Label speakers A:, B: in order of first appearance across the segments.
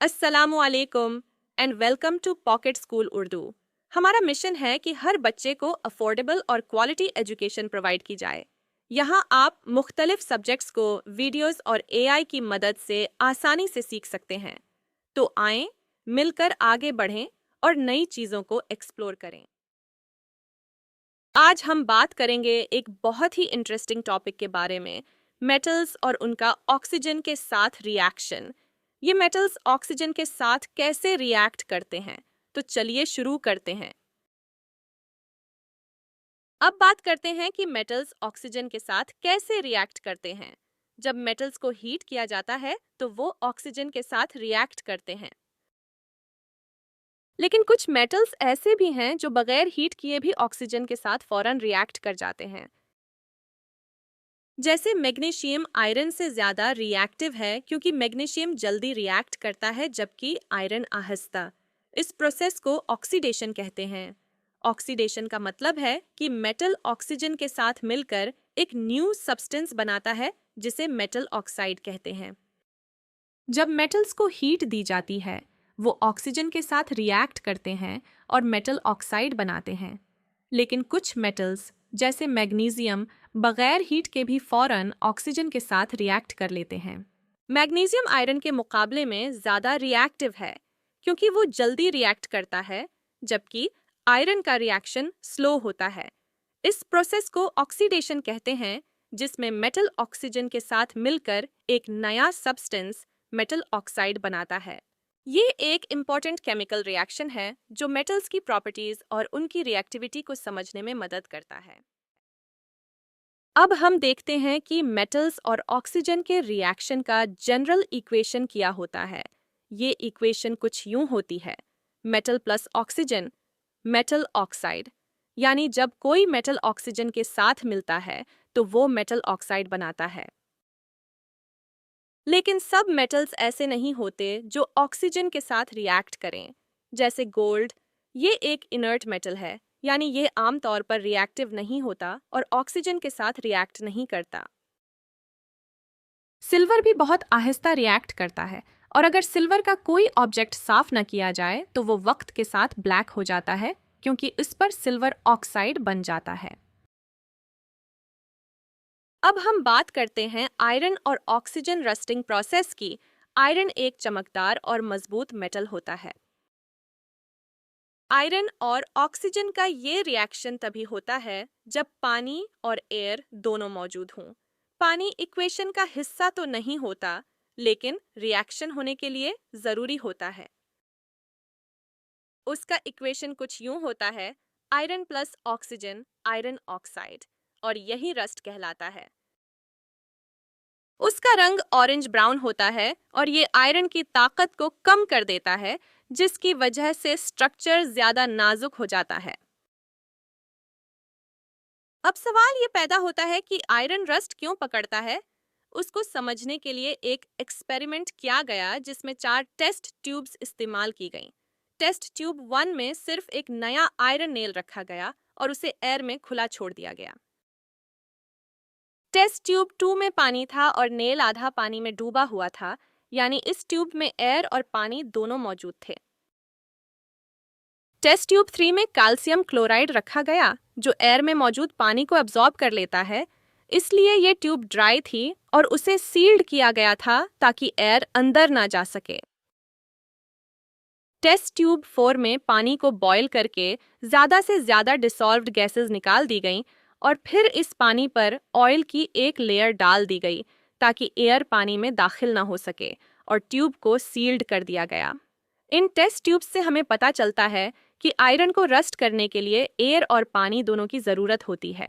A: अस्सलामुअलैकुम and welcome to pocket school Urdu. हमारा mission है कि हर बच्चे को अफोर्डेबल और क्वालिटी एजुकेशन प्रोवाइड की जाए। यहाँ आप मुख्तलिफ सब्जेक्ट्स को वीडियोस और एआई की मदद से आसानी से सीख सकते हैं। तो आएं, मिलकर आगे बढ़ें और नई चीज़ों को एक्सप्लोर करें। आज हम बात करेंगे एक बहुत ही इंटरेस्टिंग टॉपिक के बारे में, मेटल्स और उनका ऑक्सीजन के साथ रिएक्शन। ये मेटल्स ऑक्सीजन के साथ कैसे रिएक्ट करते हैं? तो चलिए शुरू करते हैं। अब बात करते हैं कि मेटल्स ऑक्सीजन के साथ कैसे रिएक्ट करते हैं। जब मेटल्स को हीट किया जाता है तो वो ऑक्सीजन के साथ रिएक्ट करते हैं। लेकिन कुछ मेटल्स ऐसे भी हैं जो बगैर हीट किए भी ऑक्सीजन के साथ फौरन रिएक्ट कर जाते हैं। जैसे मैग्नीशियम आयरन से ज़्यादा रिएक्टिव है क्योंकि मैग्नीशियम जल्दी रिएक्ट करता है जबकि आयरन आहिस्ता। इस प्रोसेस को ऑक्सीडेशन कहते हैं। ऑक्सीडेशन का मतलब है कि मेटल ऑक्सीजन के साथ मिलकर एक न्यू सब्सटेंस बनाता है जिसे मेटल ऑक्साइड कहते हैं। जब मेटल्स को हीट दी जाती है वो ऑक्सीजन के साथ रिएक्ट करते हैं और मेटल ऑक्साइड बनाते हैं। लेकिन कुछ मेटल्स जैसे मैग्नीशियम बगैर हीट के भी फौरन ऑक्सीजन के साथ रिएक्ट कर लेते हैं। मैग्नीशियम आयरन के मुकाबले में ज़्यादा रिएक्टिव है क्योंकि वो जल्दी रिएक्ट करता है जबकि आयरन का रिएक्शन स्लो होता है। इस प्रोसेस को ऑक्सीडेशन कहते हैं जिसमें मेटल ऑक्सीजन के साथ मिलकर एक नया सब्सटेंस मेटल ऑक्साइड बनाता है। ये एक इम्पॉर्टेंट केमिकल रिएक्शन है जो मेटल्स की प्रॉपर्टीज और उनकी रिएक्टिविटी को समझने में मदद करता है। अब हम देखते हैं कि मेटल्स और ऑक्सीजन के रिएक्शन का जनरल इक्वेशन क्या होता है। ये इक्वेशन कुछ यूं होती है: metal plus oxygen, metal oxide. यानी जब कोई मेटल ऑक्सीजन के साथ मिलता है तो वो मेटल ऑक्साइड बनाता है। लेकिन सब मेटल्स ऐसे नहीं होते जो ऑक्सीजन के साथ रिएक्ट करें। जैसे गोल्ड, ये एक इनर्ट मेटल है, यानी ये आमतौर पर रिएक्टिव नहीं होता और ऑक्सीजन के साथ रिएक्ट नहीं करता। सिल्वर भी बहुत आहिस्ता रिएक्ट करता है और अगर सिल्वर का कोई ऑब्जेक्ट साफ न किया जाए तो वो वक्त के साथ ब्लैक हो जाता है क्योंकि इस पर सिल्वर ऑक्साइड बन जाता है। अब हम बात करते हैं आयरन और ऑक्सीजन रस्टिंग प्रोसेस की। आयरन एक चमकदार और मजबूत मेटल होता है। आयरन और ऑक्सीजन का ये रिएक्शन तभी होता है जब पानी और एयर दोनों मौजूद हों। पानी इक्वेशन का हिस्सा तो नहीं होता, लेकिन रिएक्शन होने के लिए जरूरी होता है। उसका इक्वेशन कुछ यूं होता है: iron plus oxygen iron oxide, और यही रस्ट कहलाता है। उसका रंग ऑरेंज ब्राउन होता है और ये आयरन की ताकत को कम कर देता है जिसकी वजह से स्ट्रक्चर ज्यादा नाजुक हो जाता है। अब सवाल ये पैदा होता है कि आयरन रस्ट क्यों पकड़ता है। उसको समझने के लिए एक एक्सपेरिमेंट किया गया जिसमें 4 टेस्ट ट्यूब्स इस्तेमाल की गईं। टेस्ट ट्यूब 1 में सिर्फ एक नया आयरन नेल रखा गया और उसे एयर में खुला छोड़ दिया गया। टेस्ट ट्यूब 2 में पानी था और नेल आधा पानी में डूबा हुआ था, यानी इस ट्यूब में एयर और पानी दोनों मौजूद थे। टेस्ट ट्यूब 3 में कैल्शियम क्लोराइड रखा गया जो एयर में मौजूद पानी को अब्सॉर्ब कर लेता है, इसलिए ये ट्यूब ड्राई थी और उसे सील्ड किया गया था ताकि एयर अंदर ना जा सके। टेस्ट ट्यूब 4 में पानी को बॉयल करके ज़्यादा से ज़्यादा डिसॉल्व्ड गैसेस निकाल दी गईं और फिर इस पानी पर ऑयल की एक लेयर डाल दी गई ताकि एयर पानी में दाखिल ना हो सके और ट्यूब को सील्ड कर दिया गया। इन टेस्ट ट्यूब्स से हमें पता चलता है कि आयरन को रस्ट करने के लिए एयर और पानी दोनों की ज़रूरत होती है।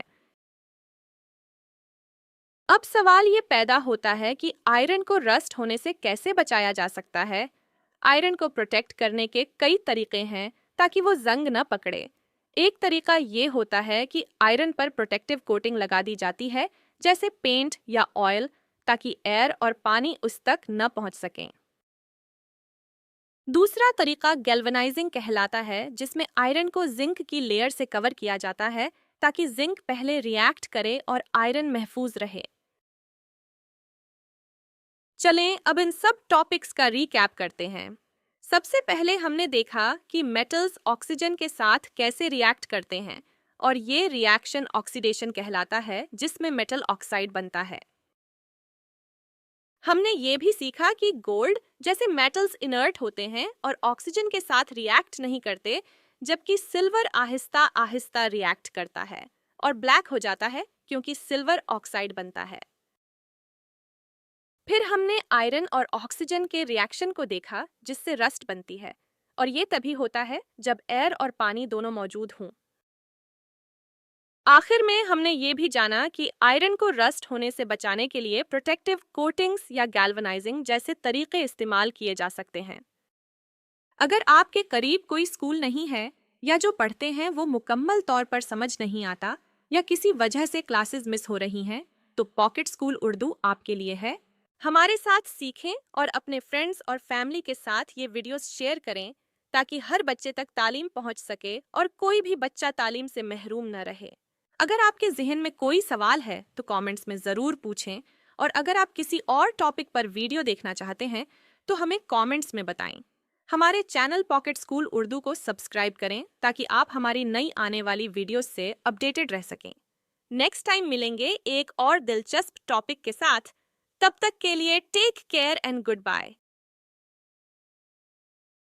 A: अब सवाल ये पैदा होता है कि आयरन को रस्ट होने से कैसे बचाया जा सकता है। आयरन को प्रोटेक्ट करने के कई तरीके हैं ताकि वो जंग न पकड़े। एक तरीका ये होता है कि आयरन पर प्रोटेक्टिव कोटिंग लगा दी जाती है, जैसे पेंट या ऑयल, ताकि एयर और पानी उस तक न पहुंच सकें। दूसरा तरीका गैल्वेनाइजिंग कहलाता है, जिसमें आयरन को जिंक की लेयर से कवर किया जाता है ताकि जिंक पहले रिएक्ट करे और आयरन महफूज रहे। चलें अब इन सब टॉपिक्स का रीकैप करते हैं। सबसे पहले हमने देखा कि मेटल्स ऑक्सीजन के साथ कैसे रिएक्ट करते हैं और ये रिएक्शन ऑक्सीडेशन कहलाता है जिसमें मेटल ऑक्साइड बनता है। हमने ये भी सीखा कि गोल्ड जैसे मेटल्स इनर्ट होते हैं और ऑक्सीजन के साथ रिएक्ट नहीं करते, जबकि सिल्वर आहिस्ता आहिस्ता रिएक्ट करता है और ब्लैक हो जाता है क्योंकि सिल्वर ऑक्साइड बनता है। फिर हमने आयरन और ऑक्सीजन के रिएक्शन को देखा जिससे रस्ट बनती है, और ये तभी होता है जब एयर और पानी दोनों मौजूद हों। आखिर में हमने ये भी जाना कि आयरन को रस्ट होने से बचाने के लिए प्रोटेक्टिव कोटिंग्स या गैल्वनाइजिंग जैसे तरीके इस्तेमाल किए जा सकते हैं। अगर आपके करीब कोई स्कूल नहीं है या जो पढ़ते हैं वो मुकम्मल तौर पर समझ नहीं आता या किसी वजह से क्लासेस मिस हो रही हैं, तो पॉकेट स्कूल उर्दू आपके लिए है। हमारे साथ सीखें और अपने फ्रेंड्स और फैमिली के साथ ये वीडियोस शेयर करें ताकि हर बच्चे तक तालीम पहुंच सके और कोई भी बच्चा तालीम से महरूम न रहे। अगर आपके जहन में कोई सवाल है तो कमेंट्स में ज़रूर पूछें, और अगर आप किसी और टॉपिक पर वीडियो देखना चाहते हैं तो हमें कमेंट्स में बताएं। हमारे चैनल पॉकेट स्कूल उर्दू को सब्सक्राइब करें ताकि आप हमारी नई आने वाली वीडियोस से अपडेटेड रह सकें। नेक्स्ट टाइम मिलेंगे एक और दिलचस्प टॉपिक के साथ। तब तक के लिए take care and good bye.